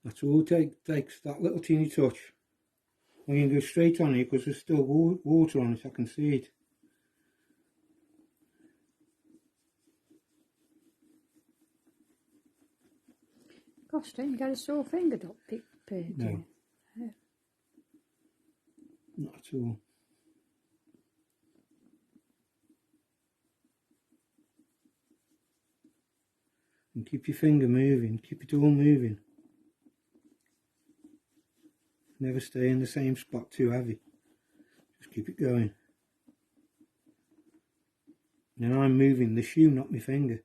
That's all it takes, that little teeny touch. I'm going to go straight on it because there's still water on it, I can see it. Gosh, don't you get a sore finger, Dr. Peter? No. Yeah. Not at all. And keep your finger moving, keep it all moving. Never stay in the same spot too heavy. Just keep it going. Now I'm moving the shoe, not my finger.